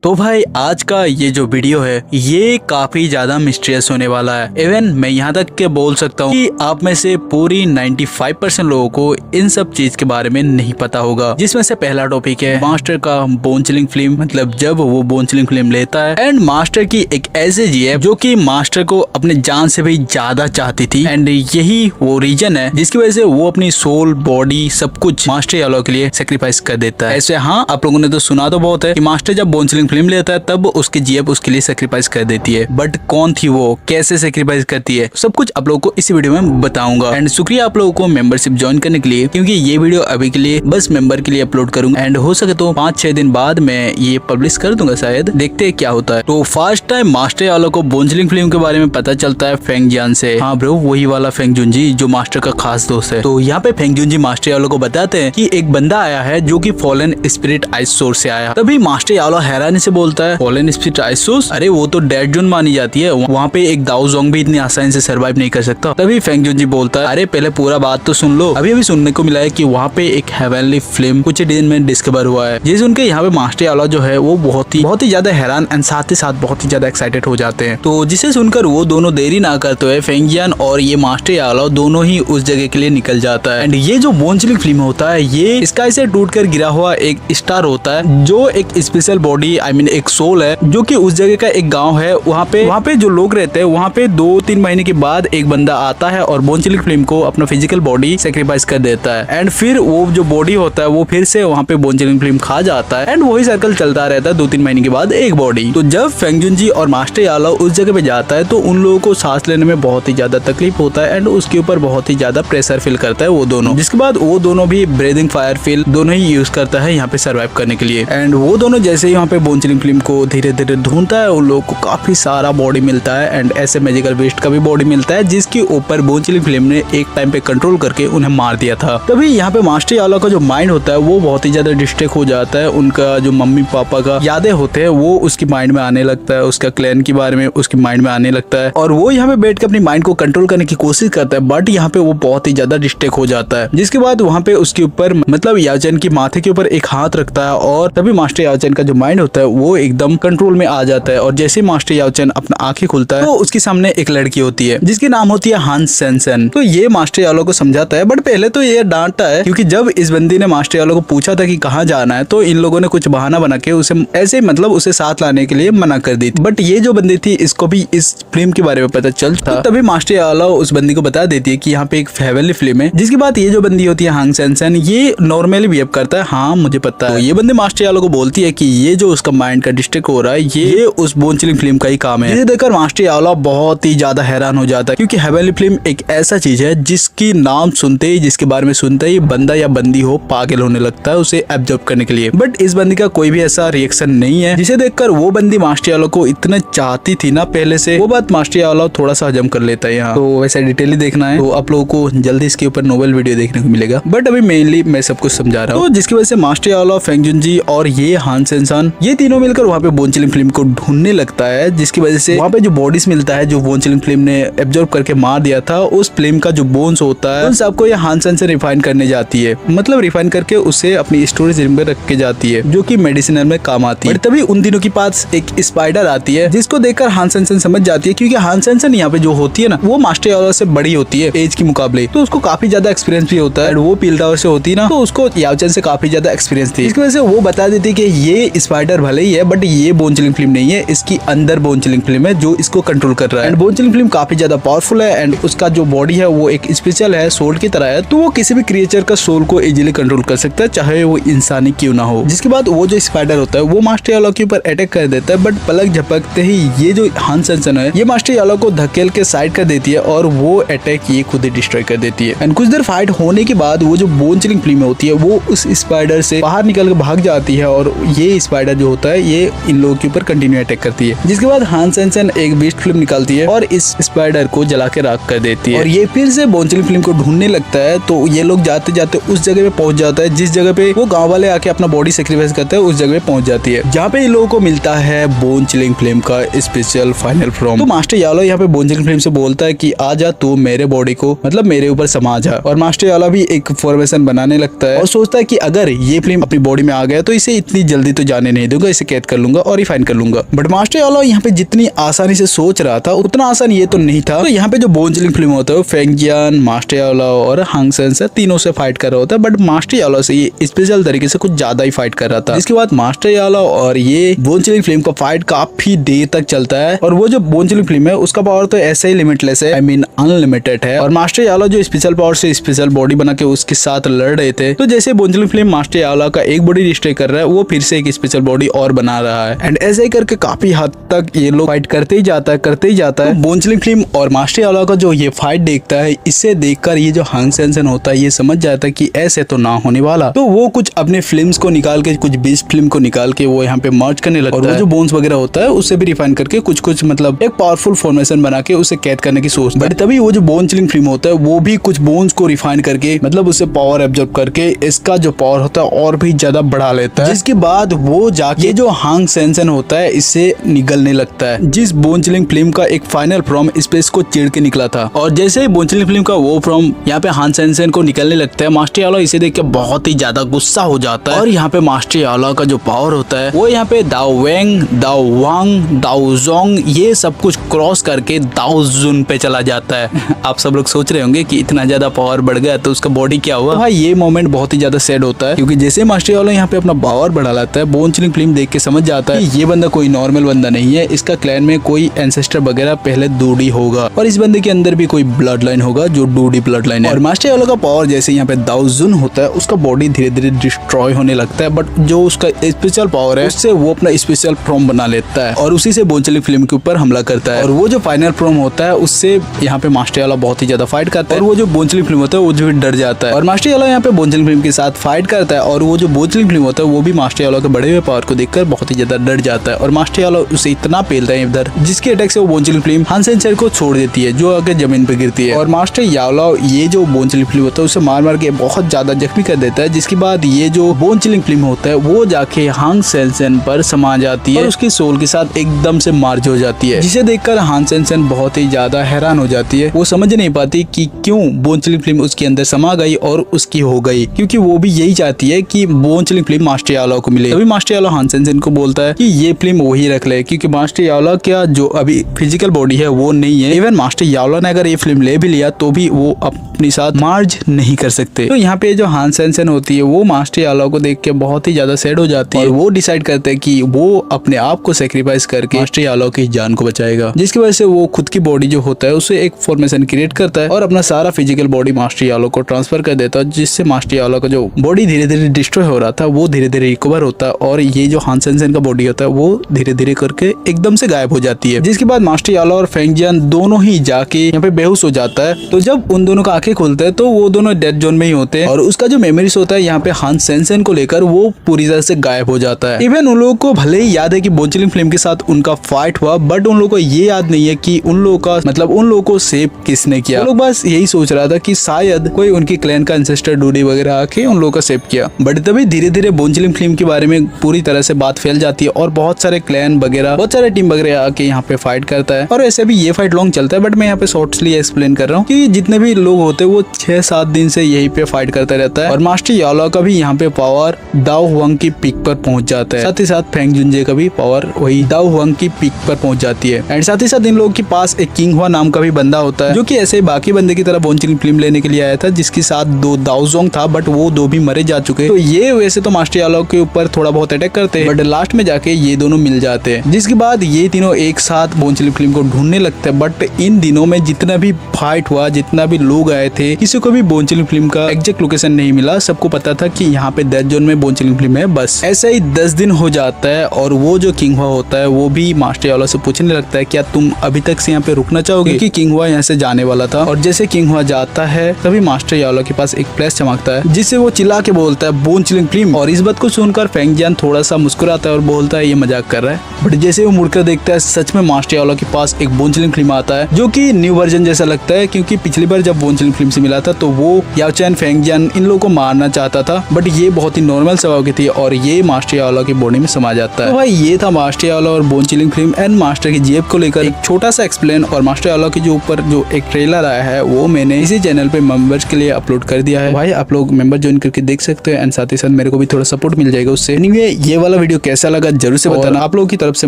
तो भाई आज का ये जो वीडियो है ये काफी ज्यादा मिस्टीरियस होने वाला है। इवन मैं यहाँ तक के बोल सकता हूँ कि आप में से पूरी 95% लोगों को इन सब चीज के बारे में नहीं पता होगा। जिसमें से पहला टॉपिक है मास्टर का बोन चिलिंग फिल्म, मतलब जब वो बोन चिलिंग फिल्म लेता है एंड मास्टर की एक ऐसे जीएफ जो कि मास्टर को अपने जान से भी ज्यादा चाहती थी एंड यही वो रीजन है जिसकी वजह से वो अपनी सोल बॉडी सब कुछ मास्टर यालो के लिए सेक्रीफाइस कर देता है। ऐसे हाँ, आप लोगों ने तो सुना तो बहुत है कि मास्टर जब बोन चिलिंग फिल्म लेता है तब उसकी जीएफ उसके लिए सेक्रीफाइस कर देती है, बट कौन थी वो, कैसे सेक्रीफाइस करती है, सब कुछ आप लोगों को इसी वीडियो में बताऊंगा। एंड शुक्रिया आप लोगों को मेंबरशिप ज्वाइन करने के लिए, क्योंकि ये वीडियो अभी के लिए बस मेंबर के लिए अपलोड करूंगा एंड हो सके तो 5-6 दिन बाद मैं ये पब्लिश कर दूंगा, शायद देखते हैं क्या होता है। तो फर्स्ट टाइम मास्टर यालो को बोन चिलिंग फिल्म के बारे में पता चलता है फेंग जियान से। हाँ ब्रो, वही वाला फेंग जुनजी जो मास्टर का खास दोस्त है। तो यहाँ पे फेंग जुनजी मास्टर यालो को बताते हैं कि एक बंदा आया है जो कि फॉलन स्पिरिट आइस सोर्स से आया। तभी मास्टर यालो हैरानी से बोलता है फॉलन स्पिरिट आइस सोर्स, अरे वो तो डेड जोन मानी जाती है, वहाँ पे एक दाओ जोंग भी इतनी आसानी से सर्वाइव नहीं कर सकता। तभी फेंग जुनजी बोलता है अरे पहले पूरा बात तो सुन लो। अभी सुनने को मिला है कि वहाँ पे एक हेवनली फिल्म कुछ दिन में डिस्कवर हुआ है। जिस उनके यहाँ पे मास्टर यालो जो है वो बहुत ही ज्यादा हैरान एंड साथ ही साथ बहुत ही ज्यादा एक्साइटेड हो जाते हैं। तो जिसे सुनकर वो दोनों देरी ना करते हुए फेंग जियान और ये मास्टर यालो दोनों ही उस जगह के लिए निकल जाता है। एंड ये जो बोन चिलिंग फिल्म होता है ये स्काई से टूटकर गिरा हुआ एक स्टार होता है जो एक स्पेशल बॉडी एक सोल है जो कि उस जगह का एक गांव है। वहाँ पे जो लोग रहते हैं वहाँ पे 2-3 महीने के बाद एक बंदा आता है और बोन चिलिंग फिल्म को अपना फिजिकल बॉडी सेक्रीफाइस कर देता है एंड फिर वो जो बॉडी होता है वो फिर से वहाँ पे बोन चिलिंग फिल्म खा जाता है एंड वही सर्कल चलता रहता है। 2-3 महीने के बाद एक बॉडी। तो जब फेंग जुनजी और मास्टर यालो उस जगह पे जाता है तो उन लोगों को सांस लेने में बहुत ही ज्यादा तकलीफ होता है एंड उसके ऊपर बहुत ही ज्यादा प्रेशर फील करता है वो दोनों। जिसके बाद वो दोनों भी ब्रीदिंग फायर फील दोनों ही यूज करता है यहाँ पे सर्वाइव करने के लिए। एंड वो दोनों जैसे ही यहाँ पे बोन चिलिंग फिल्म को धीरे धीरे ढूंढता है उन लोगों को काफी सारा बॉडी मिलता है एंड ऐसे मैजिकल वेस्ट का भी बॉडी मिलता है जिसके ऊपर बोन चिलिंग फिल्म ने एक टाइम पे कंट्रोल करके उन्हें मार दिया था। तभी यहाँ पे मास्टर यालो का जो माइंड होता है वो बहुत ही ज्यादा डिस्ट्रैक्ट हो जाता है। उनका जो मम्मी पापा का यादें होते हैं वो उसकी माइंड में आने लगता है, उसका क्लैन के बारे में उसकी माइंड में आने लगता है और वो यहाँ पे बैठ के अपनी माइंड को कंट्रोल करने की कोशिश करता है, बट यहाँ पे वो बहुत ही ज्यादा डिस्ट्रैक्ट हो जाता है। जिसके बाद वहाँ पे उसके ऊपर मतलब याचन की माथे के ऊपर एक हाथ रखता है और तभी मास्टर याचन का जो माइंड होता है वो एकदम कंट्रोल में आ जाता है और जैसे मास्टर याचन अपना आंखें खुलता है तो उसके सामने एक लड़की होती है जिसकी नाम होती है हान सेंसन। तो ये मास्टर यालो को समझाता है, बट पहले तो ये डांटता है क्योंकि जब इस बंदी ने मास्टर यालो को पूछा था कि कहाँ जाना है तो इन लोगों ने कुछ बहाना बना के उसे ऐसे मतलब उसे साथ लाने के लिए मना कर दी थी। बट ये जो बंदी थी इसको भी इस फिल्म के बारे में पता चलता तो तभी मास्टर यालो उस बंदी को बता देती है कि यहाँ पे एक हेवनली फिल्म है। जिसके बाद ये जो बंदी होती है हांग सेंसन ये नॉर्मली बिहेव करता है, हाँ मुझे पता है। तो ये बंदी मास्टर यालो को बोलती है कि ये जो उसका माइंड का डिस्ट्रैक्ट हो रहा है ये उस बोन चिलिंग फिल्म का ही काम है। ये देखकर मास्टर यालो बहुत ही ज्यादा हैरान हो जाता है क्योंकि हेवनली फिल्म एक ऐसा चीज है जिसकी नाम सुनते ही, जिसके बारे में सुनते ही बंदा या बंदी हो पागल होने लगता है उसे एब्जॉर्ब करने के लिए। बट इस बंदी का कोई भी ऐसा रिएक्शन नहीं है जिसे देखकर वो बंदी मास्टर यालो को इतना चाहती थी ना पहले से, वो बात मास्टर यालो थोड़ा सा हजम कर लेता है यहाँ। तो वैसा डिटेल देखना है तो आप लोगों को जल्दी इसके ऊपर नोवेल वीडियो देखने को मिलेगा, बट अभी मेनली मैं सब कुछ समझा रहा हूँ। तो जिसकी वजह से मास्टर यालो, फेंग जुनजी और ये हान सेंसन ये तीनों मिलकर वहाँ पे बोन चिलिंग फिल्म को ढूंढने लगता है। जिसकी वजह से वहाँ पे जो बॉडीज मिलता है जो बोन चिलिंग फिल्म ने एब्जॉर्ब करके मार दिया था, उस फिल्म का जो बोन्स होता है उन सबको ये हान सेंसन रिफाइन करने जाती है, मतलब रिफाइन करके उसे अपनी स्टोरेज रूम में रख के जाती है जो कि मेडिसिनल में काम आती है। तभी उन दिनों के पास एक स्पाइडर आती है जिसको देखकर हान सेंसन समझ जाती है क्योंकि हान सेंसन यहाँ पे जो होती है ना वो मास्टर यालो से बड़ी होती है एज के मुकाबले, तो उसको काफी ज्यादा एक्सपीरियंस भी होता है। वो पील टावर से होती है ना तो उसको याचन से काफी ज्यादा एक्सपीरियंस थी। इसकी वजह से वो बता देती है कि ये स्पाइडर भले ही है बट ये बोन चिलिंग फिल्म नहीं है, इसकी अंदर बोन चिलिंग फिल्म है जो इसको कंट्रोल कर रहा है। एंड बोन चिलिंग फिल्म काफी ज्यादा पावरफुल है एंड उसका जो बॉडी है वो एक स्पेशल है, सोल की तरह है, तो वो किसी भी क्रिएचर का सोल को इजीली कंट्रोल कर सकता है चाहे वो इंसानी क्यों ना हो। जिसके बाद वो जो स्पाइडर होता है वो मास्टर यालो के ऊपर अटैक कर देता है, बट पलक झपकते ही ये जो हान सेंसन है ये मास्टर यालो को धकेल के साइड कर देती है और वो अटैक ये खुद ही डिस्ट्रॉय कर देती है। एंड कुछ देर फाइट होने के बाद वो जो बोन चिलिंग फिल्म होती है वो उस स्पाइडर से बाहर निकल के भाग जाती है और ये स्पाइडर जो होता है ये इन लोगों के ऊपर कंटिन्यू अटैक करती है। जिसके बाद हान सेंसन एक बीस्ट फिल्म निकालती है और इस स्पाइडर को जला के राख कर देती है और ये फिर से बोन चिलिंग फिल्म को ढूंढने लगता है। तो ये लोग जाते जाते उस जगह पे पहुंच जाता है जिस जगह पे वो गांव वाले आके अपना बॉडी सेक्रीफाइस करते हैं, उस जगह पे पहुंच जाती है जहाँ पे इन लोगों को मिलता है बोन चिलिंग फिल्म का स्पेशल फाइनल फॉर्म। तो मास्टर यालो यहाँ पे बोन चिलिंग फिल्म से बोलता है कि आजा तू मेरे बॉडी को मतलब मेरे ऊपर समा जा, और मास्टर यालो भी एक फॉर्मेशन बनाने लगता है और सोचता है कि अगर ये फिल्म अपनी बॉडी में आ गया तो इसे इतनी जल्दी तो जाने नहीं दूंगा, लूंगा, इसे कैद कर लूंगा और रिफाइन कर लूंगा। बट मास्टर यालो यहाँ पे जितनी आसानी से सोच रहा था उतना आसान ये तो नहीं था। तो यहाँ पे जो बोन चिलिंग फिल्म होता है फेंग जियान, मास्टर यालो और हांग सेंसेन तीनों से फाइट कर रहा होता है, बट मास्टर यालो से ये स्पेशल तरीके से कुछ ज्यादा ही फाइट कर रहा था। इसके बाद मास्टर यालो और ये बोन चिलिंग फिल्म का फाइट काफी देर तक चलता है। और वो जो बोन चिलिंग फिल्म है उसका पावर तो ऐसे ही लिमिटलेस है, आई मीन अनलिमिटेड है। और मास्टर यालो जो स्पेशल पावर से स्पेशल बॉडी बना के उसके साथ लड़ रहे थे, तो जैसे बोन चिलिंग फिल्म मास्टर यालो का एक बॉडी डिस्ट्रॉय कर रहा है, वो फिर से एक स्पेशल बॉडी और बना रहा है। एंड ऐसे ही करके काफी हद तक ये लोग फाइट करते ही जाता है। तो बोन चिलिंग फिल्म और मास्टर यालो का जो ये फाइट देखता है, इससे देखकर ये जो हांग सेंसेन होता है ये समझ जाता है कि ऐसे तो ना होने वाला। तो वो कुछ अपने फिल्म्स को निकाल के, कुछ बीस फिल्म को निकाल के वो यहाँ पे मर्ज करने लगता है। और वो जो बोन्स वगैरह होता है उससे भी रिफाइन करके कुछ मतलब एक पावरफुल फॉर्मेशन बना के उसे कैद करने की सोचता है। बट तभी वो जो बोन चिलिंग फिल्म होता है वो भी कुछ बोन्स को रिफाइन करके, मतलब उससे पावर एब्जॉर्ब करके इसका जो पावर होता है और भी ज्यादा बढ़ा लेता है। जिसके बाद वो जाके जो हांग सेंसेन होता है इससे निगलने लगता है। जिस बोन चिलिंग फिल्म का एक फाइनल फॉर्म स्पेस को चिड़ के निकला था, और जैसे ही बोन चिलिंग फिल्म का वो फॉर्म यहाँ पे हांग सेंसेन को निकलने लगता है, मास्टर यालो इसे देख के बहुत ही ज्यादा गुस्सा हो जाता है। और यहाँ पे मास्टर यालो का जो पावर होता है वो यहाँ पे दाओ वेंग, दाओ वांग, दाओ जोंग ये सब कुछ क्रॉस करके दाओ जुन पे चला जाता है। आप सब लोग सोच रहे होंगे कि इतना ज्यादा पावर बढ़ गया तो उसका बॉडी क्या हुआ। भाई ये मोमेंट बहुत ही ज्यादा सैड होता है, क्योंकि जैसे मास्टर यालो यहाँ पे अपना पावर बढ़ा लाता है, बोन चिलिंग फिल्म देख के समझ जाता है कि ये बंदा कोई नॉर्मल बंदा नहीं है, इसका क्लैन में कोई एंसेस्टर वगैरह पहले डूडी होगा और इस बंदे के अंदर भी कोई ब्लड लाइन होगा जो डूडी ब्लड लाइन है। और मास्टर यालो का पावर जैसे यहाँ पे दाओ जुन होता है उसका बॉडी धीरे धीरे डिस्ट्रॉय होने लगता है, बट जो उसका स्पेशल पावर है उससे वो अपना स्पेशल फॉर्म बना लेता है और उसी से बोन चिलिंग फिल्म के ऊपर हमला करता है। और वो जो फाइनल फॉर्म होता है उससे यहाँ पे मास्टर यालो बहुत ही ज्यादा फाइट करता है, और वो जो बोन चिलिंग फिल्म होता है वो भी डर जाता है। और मास्टर यालो यहाँ पे बोन चिलिंग फिल्म के साथ फाइट करता है, और वो जो बोन चिलिंग फिल्म होता है वो भी मास्टर यालो के बड़े हुए पावर को देखकर बहुत ही ज्यादा डर जाता है। और मास्टर यालो उसे इतना पेलता है इधर, जिसके अटैक से वो बोन चिलिंग फिल्म हांग सेंसेन को छोड़ देती है, जो आगे जमीन पे गिरती है। और मास्टर यालो ये जो बोन चिलिंग फिल्म होता है उसे मार मार के बहुत ज्यादा जख्मी कर देता है, जिसके बाद ये जो बोन चिलिंग फिल्म होता है वो जाके हांग सेंसेन पर समा जाती है और उसकी सोल के साथ एकदम से मार्ज हो जाती है, जिसे देखकर हांग सेंसेन बहुत ही ज्यादा हैरान हो जाती है। वो समझ नहीं पाती कि क्यों बोन चिलिंग फिल्म उसके अंदर समा गई और उसकी हो गई, क्योंकि वो भी यही चाहती है कि बोन चिलिंग फिल्म मास्टर यालो को मिले। तभी मास्टर यालो हांग सेंसेन को बोलता है कि ये फिल्म वही रख ले, क्योंकि मास्टर यालो का जो अभी फिजिकल बॉडी है वो नहीं है। इवन मास्टर यालो ने अगर ये फिल्म ले भी लिया तो भी वो अपने साथ मार्ज नहीं कर सकते। तो यहाँ पे जो हांग सेंसेन होती है वो मास्टर यालो को देख के बहुत ही ज्यादा सैड हो जाती है, और वो डिसाइड करते हैं कि वो अपने आप को सेक्रीफाइस करके मास्टर यालो की जान को बचाएगा, जिसकी वजह से वो खुद की बॉडी जो होता है उसे एक फॉर्मेशन क्रिएट करता है और अपना सारा फिजिकल बॉडी मास्टर यालो को ट्रांसफर कर देता है, जिससे मास्टर यालो का जो बॉडी धीरे धीरे डिस्ट्रॉय हो रहा था वो धीरे धीरे रिकवर होता है, और ये जो हांग सेंसेन का बॉडी होता है वो धीरे धीरे करके एकदम से गायब हो जाती है। जिसके बाद मास्टर यालो और फेंग जियान दोनों ही जाके यहाँ पे बेहोश हो जाता है। तो जब उन दोनों का आंखें खुलता है तो वो दोनों डेथ जोन में ही होते हैं, और उसका जो मेमोरीज होता है यहाँ पे हांग सेंसेन को लेकर वो पूरी तरह से गायब हो जाता है। इवन उन लोगों को भले ही याद है कि बोन चिलिंग फिल्म के साथ उनका फाइट हुआ, बट उन लोगों को ये याद नहीं है कि उन लोगों का मतलब उन लोगों को सेव किसने किया। वो लोग बस यही सोच रहा था कि शायद कोई उनकी क्लैन का एंसेस्टर डूडी वगैरह आके उन लोगों का सेव किया। बट तभी धीरे धीरे बोन चिलिंग फिल्म के बारे में पूरी तरह से बात फैल जाती है, और बहुत सारे क्लैन वगैरह, बहुत सारे टीम वगैरह आके यहाँ पे फाइट करता है। और वैसे भी ये फाइट लॉन्ग चलता है, बट मैं यहाँ पे शॉर्टली एक्सप्लेन कर रहा हूँ कि जितने भी लोग होते हैं वो 6-7 दिन से यही पे फाइट करता रहता है। और मास्टर यालो का भी यहाँ पे पावर दाओ हुआंग की पीक पर पहुंच जाता है, साथ ही साथ फेंग जुनजे का भी पावर वही दाओ हुआंग की पीक पर पहुंच जाती है। एंड साथ ही साथ इन लोगों के पास एक किंग हुआ नाम का भी बंदा होता है, जो कि ऐसे बाकी बंदे की तरह बोन चिलिंग फिल्म लेने के लिए आया था, जिसके साथ 2 दाओ जोंग था, बट वो 2 भी मरे जा चुके। तो ये वैसे तो मास्टर यालो के ऊपर थोड़ा बहुत अटैक करते हैं, बट लास्ट में जाके ये दोनों मिल जाते हैं, जिसके बाद ये तीनों एक साथ बोन चिलिंग फिल्म को ढूंढने लगते हैं। बट इन दिनों में जितना भी फाइट हुआ, जितना भी लोग आए थे, किसी को भी बोन चिलिंग फिल्म का एग्जैक्ट लोकेशन नहीं मिला। सबको पता था कि यहाँ पे डेथ जोन में बोन चिलिंग फिल्म है। बस ऐसे ही 10 दिन हो जाता है, और वो जो किंग हुआ होता है वो भी मास्टर यालो से पूछने लगता है क्या तुम अभी तक से यहाँ पे रुकना चाहोगे, क्योंकि किंग हुआ यहाँ से जाने वाला था। और जैसे किंग हुआ जाता है तभी मास्टर यालो के पास एक फ्लैश चमकता है, जिससे वो चिल्ला के बोलता है बोन चिलिंग फिल्म। और इस बात को सुनकर फेंग जियान थोड़ा सा मुस्कुराता है और बोलता है ये मजाक कर रहा है। बट जैसे वो मुड़कर देखता है सच में मास्टर यालो के पास एक बोन चिलिंग फिल्म आता है, जो कि न्यू वर्जन जैसा लगता है, क्योंकि पिछली बार जब बोन चिलिंग फिल्म से मिला था तो वो याओ चैन, फेंग जियान इन लोगों को मारना चाहता था, बट ये बहुत ही नॉर्मल स्वभाव की थी और ये मास्टर यालो की बॉडी में समा जाता है। तो भाई ये था मास्टर यालो और bone chilling film and master की जेब को लेकर एक छोटा सा एक्सप्लेन। और मास्टर यालो के जो ऊपर जो एक ट्रेलर आया है वो मैंने इसी चैनल पे मेंबर्स के लिए अपलोड कर दिया है। भाई आप लोग मेंबर ज्वाइन करके देख सकते हैं, एंड साथ ही साथ मेरे को भी थोड़ा सपोर्ट मिल जाएगा उससे। एनीवे ये वाला वीडियो कैसा लगा जरूर से बताना। आप लोगों की तरफ से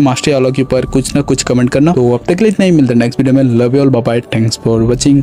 मास्टर वालों के ऊपर कुछ ना कुछ कमेंट करना। तो अब तक के लिए इतना ही, मिलता है नेक्स्ट वीडियो में। Love you all, bye bye, thanks for watching.